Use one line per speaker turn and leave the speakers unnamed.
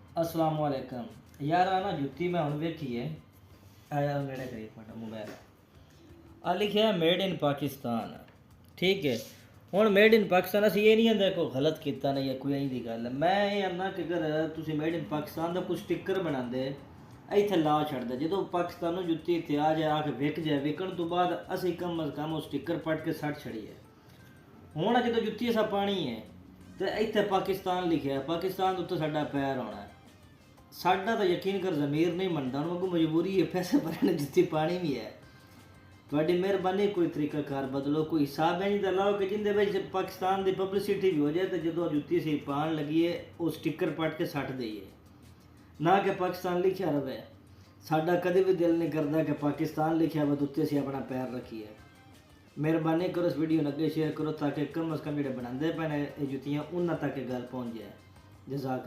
अस्सलाम वालेकुम यार ना जुत्ती मैं हूँ वेखी है। आया मेरे करीब माड़ा मोबाइल आ लिखा है मेड इन पाकिस्तान। ठीक है। हूँ मेड इन पाकिस्तान अस ये नहीं आंदा कोई गलत किया नहीं या कोई ऐसी दी गल मैं ये आना कि अगर तुम मेड इन पाकिस्तान का कुछ स्टिकर बनाते इत्थे ला छड़दे जो पाकिस्तानों जुत्ती इत्थे आ जाए आके विक जाए विकण तो बाद असी कम अज कम वो स्टिकर पट के सट छड़िए। हूँ जो जुत्ती असा पानी है तो इत्थे पाकिस्तान लिखा है पाकिस्तान उत्ते साडा पैर होना है। साडा तो यकीन कर ज़मीर नहीं मनता हूँ अगू मजबूरी है पैसे भरने जुत्ती पानी भी है। थोड़ी मेहरबानी कोई तरीका कार बदलो कोई हिसाब है नहीं लाओ कि जिंदे भाई पाकिस्तान की पब्लिसिटी भी हो जाए तो जो जुत्ती सी पान लगी है वो स्टिकर पट के सट दईए ना कि पाकिस्तान लिखा रहे। साडा कभी भी दिल नहीं करता कि पाकिस्तान लिखा हो तो उत्ते से अपना पैर रखिए। मेहरबानी करो इस वीडियो ने अगे शेयर करो ताकि कम अज़ कम जो बनाते पे जुत्तियाँ उन्होंने तक गल पहुँच जाए। जज़ाक